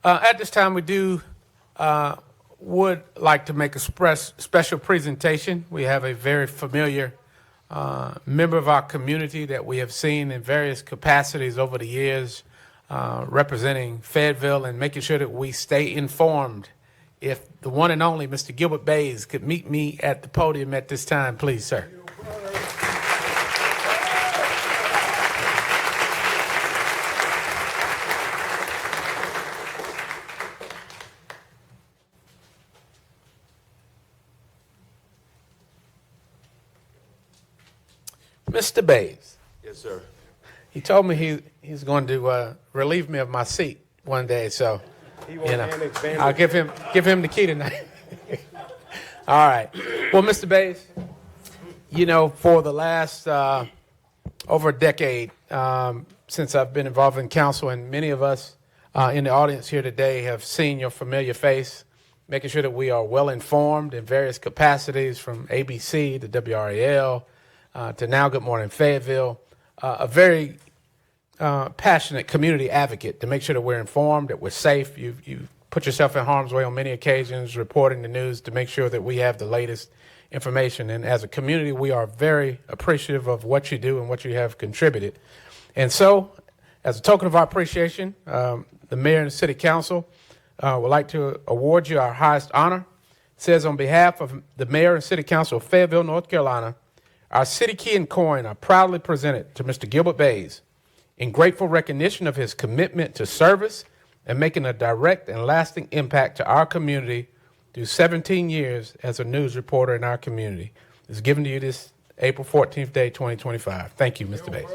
At this time, we would like to make a special presentation. We have a very familiar member of our community that we have seen in various capacities over the years, representing Fayetteville and making sure that we stay informed. If the one and only Mr. Gilbert Baez could meet me at the podium at this time, please, sir. Mr. Baez. Yes, sir. He told me he's going to relieve me of my seat one day, so I'll give him the key tonight. All right. Well, Mr. Baez, for the last over a decade since I've been involved in council, and many of us in the audience here today have seen your familiar face, making sure that we are well informed in various capacities, from ABC to WRAL to now Good Morning Fayetteville, a very passionate community advocate to make sure that we're informed, that we're safe. You've put yourself in harm's way on many occasions, reporting the news to make sure that we have the latest information. And as a community, we are very appreciative of what you do and what you have contributed. And so, as a token of our appreciation, the mayor and the city council would like to award you our highest honor. It says, on behalf of the mayor and city council of Fayetteville, North Carolina, our city key and coin are proudly presented to Mr. Gilbert Baez in grateful recognition of his commitment to service and making a direct and lasting impact to our community through 17 years as a news reporter in our community. It's given to you this April 14th day, 2025. Thank you, Mr. Baez.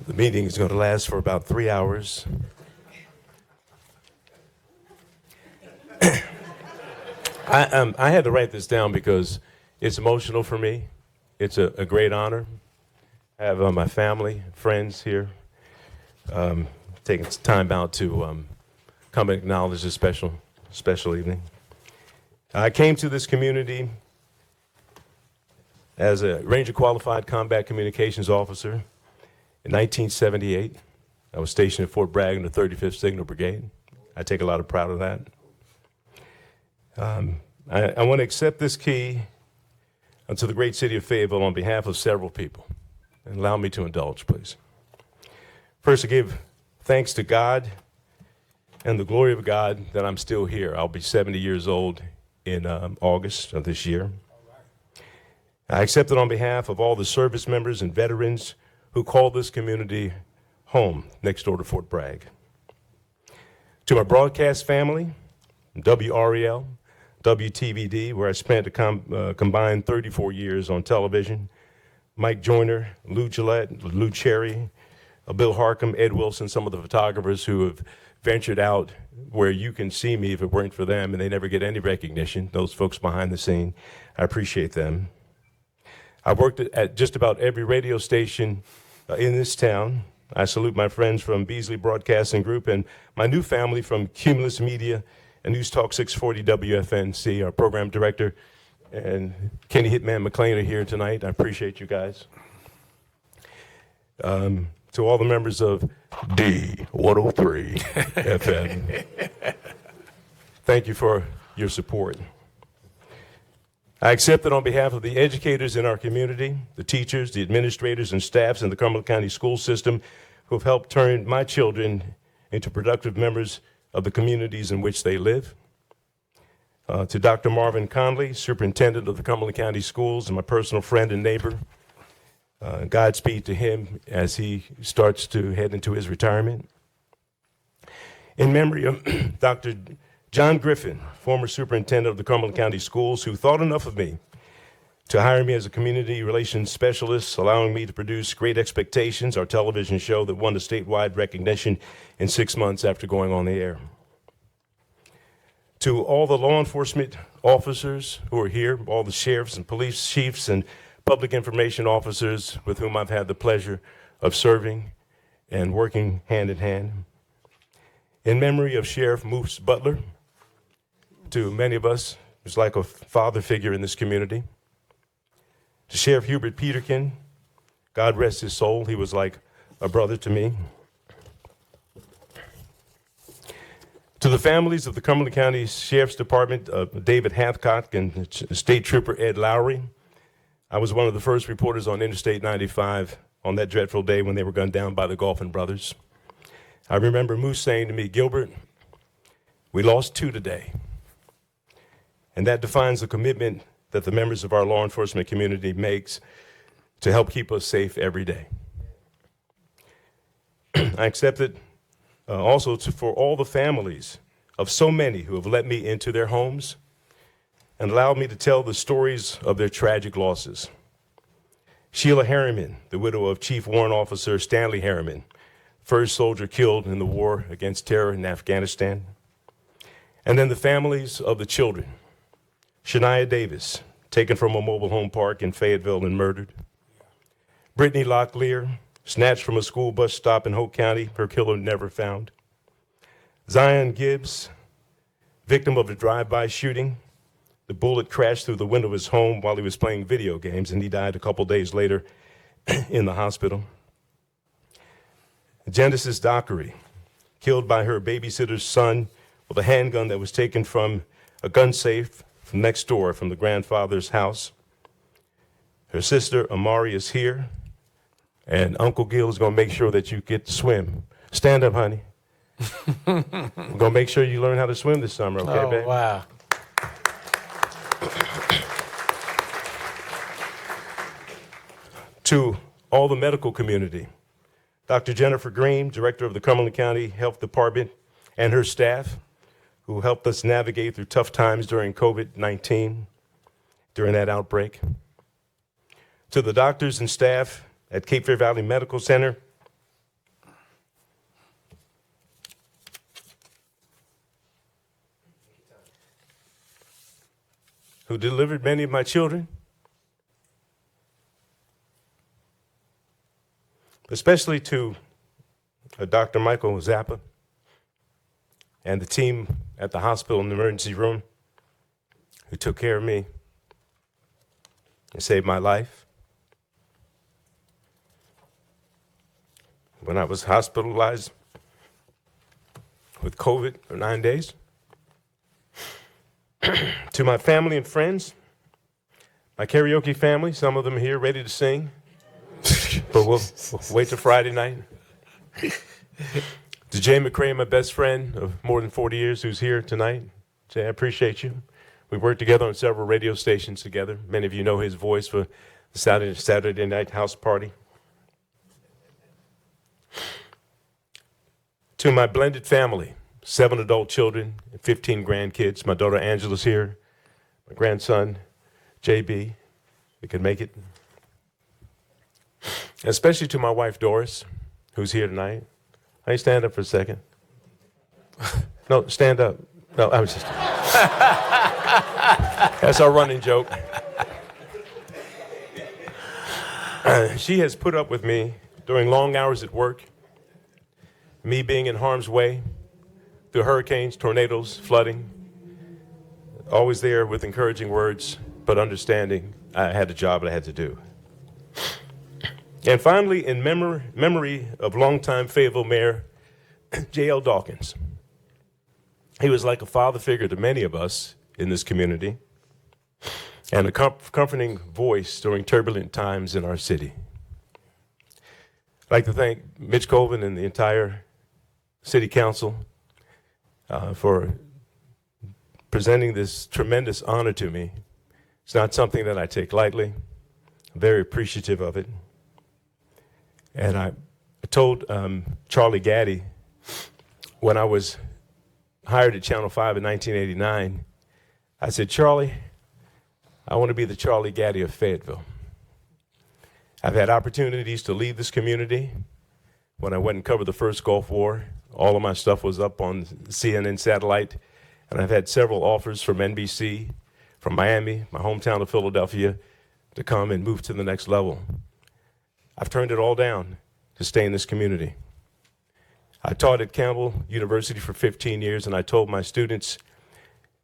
The meeting is going to last for about 3 hours. I had to write this down because it's emotional for me. It's a great honor. I have my family, friends here, taking time out to come and acknowledge this special evening. I came to this community as a Ranger Qualified Combat Communications Officer in 1978. I was stationed at Fort Bragg in the 35th Signal Brigade. I take a lot of pride of that. I want to accept this key unto the great city of Fayetteville on behalf of several people. And allow me to indulge, please. First, I give thanks to God and the glory of God that I'm still here. I'll be 70 years old in August of this year. I accept it on behalf of all the service members and veterans who call this community home next door to Fort Bragg. To my broadcast family, WREL, WTVD, where I spent a combined 34 years on television, Mike Joyner, Lou Gillette, Lou Cherry, Bill Harcum, Ed Wilson, some of the photographers who have ventured out where you can see me if it weren't for them, and they never get any recognition, those folks behind the scene. I appreciate them. I worked at just about every radio station in this town. I salute my friends from Beasley Broadcasting Group and my new family from Cumulus Media and News Talk 640 WFNC, our program director, and Kenny Hitman McLean are here tonight. I appreciate you guys. To all the members of D103 FM, thank you for your support. I accept that on behalf of the educators in our community, the teachers, the administrators, and staffs in the Cumberland County school system who have helped turn my children into productive members of the communities in which they live. To Dr. Marvin Conley, superintendent of the Cumberland County Schools and my personal friend and neighbor, Godspeed to him as he starts to head into his retirement. In memory of Dr. John Griffin, former superintendent of the Cumberland County Schools, who thought enough of me to hire me as a community relations specialist, allowing me to produce Great Expectations, our television show that won the statewide recognition in 6 months after going on the air. To all the law enforcement officers who are here, all the sheriffs and police chiefs and public information officers with whom I've had the pleasure of serving, and working hand in hand. In memory of Sheriff Moose Butler, to many of us, who's like a father figure in this community. To Sheriff Hubert Peterkin, God rest his soul, he was like a brother to me. To the families of the Cumberland County Sheriff's Department, David Hathcock and State Trooper Ed Lowry. I was one of the first reporters on Interstate 95 on that dreadful day when they were gunned down by the Golphin brothers. I remember Moose saying to me, "Gilbert, we lost 2 today." And that defines the commitment that the members of our law enforcement community makes to help keep us safe every day. I accept it also for all the families of so many who have let me into their homes and allowed me to tell the stories of their tragic losses. Sheila Harriman, the widow of Chief Warrant Officer Stanley Harriman, first soldier killed in the war against terror in Afghanistan. And then the families of the children. Shania Davis, taken from a mobile home park in Fayetteville and murdered. Brittany Locklear, snatched from a school bus stop in Hope County, her killer never found. Zion Gibbs, victim of a drive-by shooting. The bullet crashed through the window of his home while he was playing video games, and he died a couple days later in the hospital. Genesis Dockery, killed by her babysitter's son with a handgun that was taken from a gun safe from next door from the grandfather's house. Her sister Amari is here, and Uncle Gil is going to make sure that you get to swim. Stand up, honey. We're going to make sure you learn how to swim this summer, okay, babe? Oh, wow. To all the medical community, Dr. Jennifer Green, director of the Cumberland County Health Department, and her staff, who helped us navigate through tough times during COVID-19, during that outbreak. To the doctors and staff at Cape Fear Valley Medical Center, who delivered many of my children, especially to Dr. Michael Zappa and the team at the hospital in the emergency room who took care of me and saved my life. When I was hospitalized with COVID for 9 days. To my family and friends, my karaoke family, some of them here ready to sing, but we'll wait till Friday night. To Jay McCray, my best friend of more than 40 years, who's here tonight. Jay, I appreciate you. We worked together on several radio stations together. Many of you know his voice for the Saturday night house party. To my blended family, 7 adult children, 15 grandkids. My daughter Angela's here. My grandson, JB, we could make it. Especially to my wife, Doris, who's here tonight. Hey, stand up for a second. No, stand up. No, I was just... That's our running joke. She has put up with me during long hours at work, me being in harm's way, through hurricanes, tornadoes, flooding, always there with encouraging words, but understanding I had a job that I had to do. And finally, in memory of longtime Fayetteville Mayor J.L. Dawkins. He was like a father figure to many of us in this community and a comforting voice during turbulent times in our city. I'd like to thank Mitch Colvin and the entire City Council for presenting this tremendous honor to me. It's not something that I take lightly. I'm very appreciative of it. And I told Charlie Gaddy when I was hired at Channel 5 in 1989, I said, Charlie, I want to be the Charlie Gaddy of Fayetteville. I've had opportunities to lead this community. When I went and covered the first Gulf War, all of my stuff was up on CNN satellite, and I've had several offers from NBC, from Miami, my hometown of Philadelphia, to come and move to the next level. I've turned it all down to stay in this community. I taught at Campbell University for 15 years, and I told my students,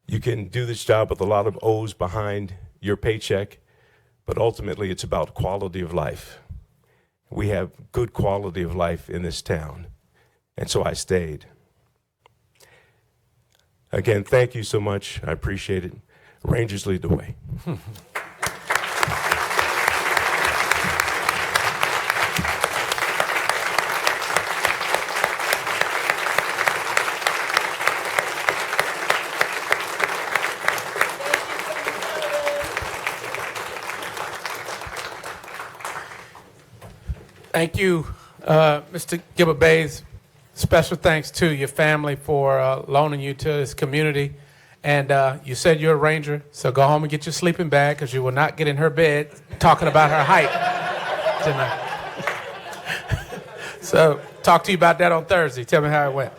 you can do this job with a lot of O's behind your paycheck, but ultimately it's about quality of life. We have good quality of life in this town, and so I stayed. Again, thank you so much. I appreciate it. Rangers lead the way. Thank you, Mr. Gilbert Baez. Special thanks to your family for loaning you to this community. And you said you're a Ranger, so go home and get your sleeping bag because you will not get in her bed talking about her height tonight. So talk to you about that on Thursday. Tell me how it went.